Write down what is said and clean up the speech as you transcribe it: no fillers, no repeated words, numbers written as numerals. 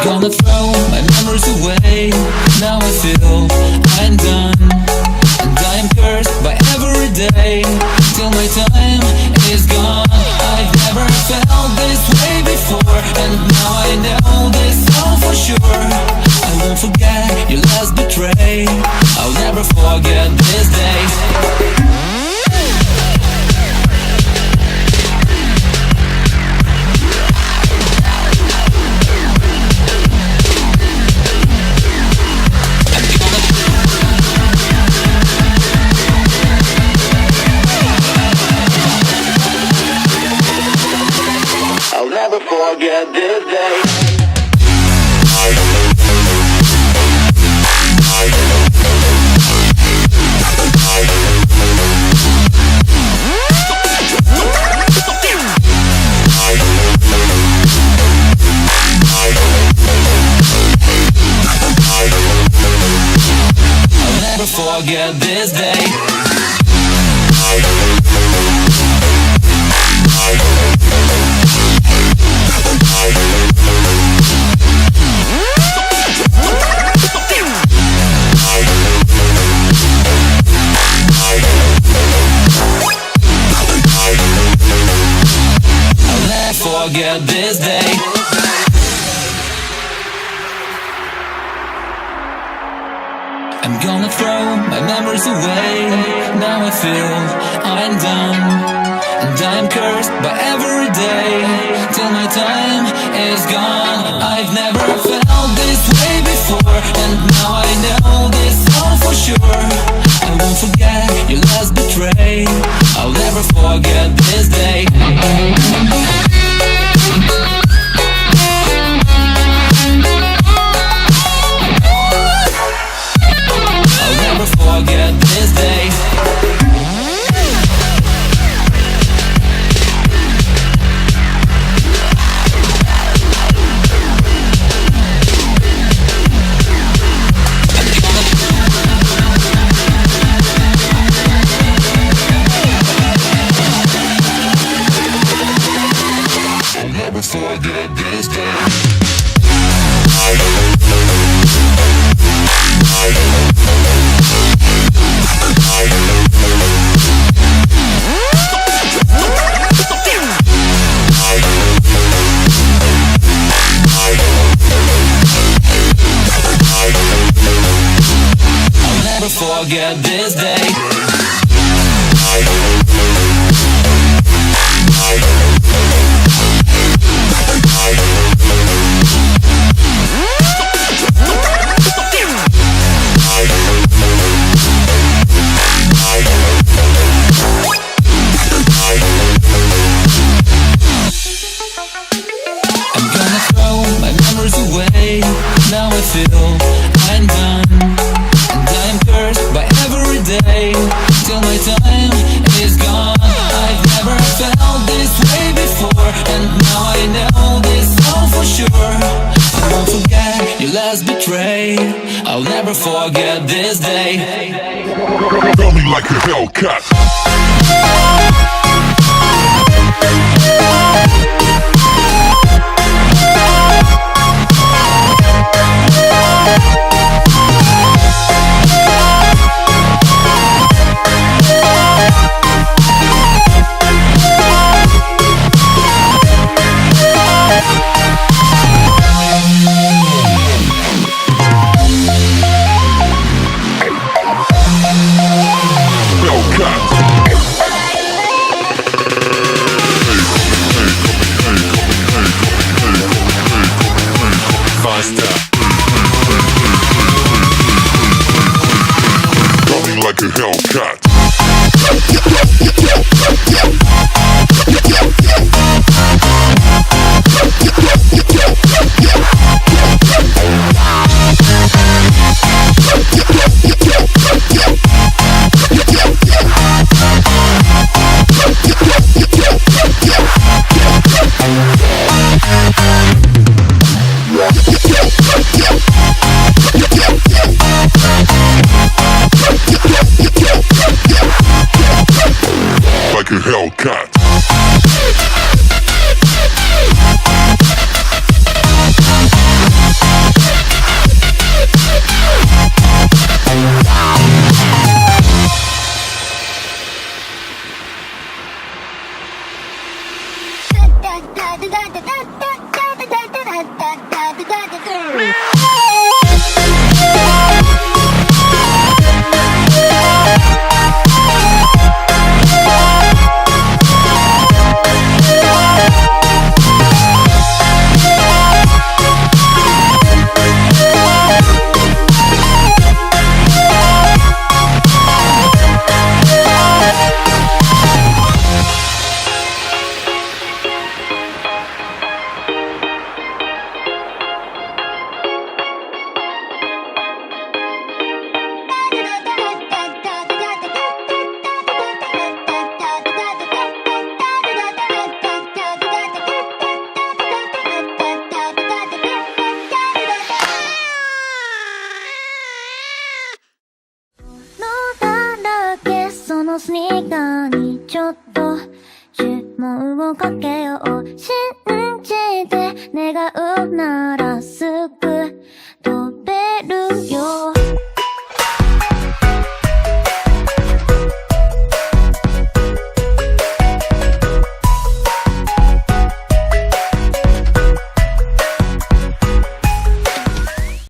gonna throw my memories away. Now I feel I'm done, and I am cursed by every day till my time is gone. I've never felt this way before, and now I know this all for sure. I won't forget your last betray. I'll never forget this day. I'll never forget this day. I'll never forget this day. I'll never forget this day. I'm gonna throw my memories away. Now I feel I'm done, and I'm cursed by every day till my time is gone. I've never felt this way before, and now I know this all for sure. I won't forget your last betray. I'll never forget this day. Forget this day. I'll never forget this day. I'll never forget this day. I'm gonna throw my memories away. Now I feel I'm done, and I'm cursed by every day till my time is gone. I've never felt this way before, and now I know this all for sure. I won't forget your last betray. I'll never forget this day. Feel me like a Hellcat. Like a Hellcat. Like a Hellcat. スニーカーにちょっと注文をかけよう。信じて願うならすぐ飛べるよ。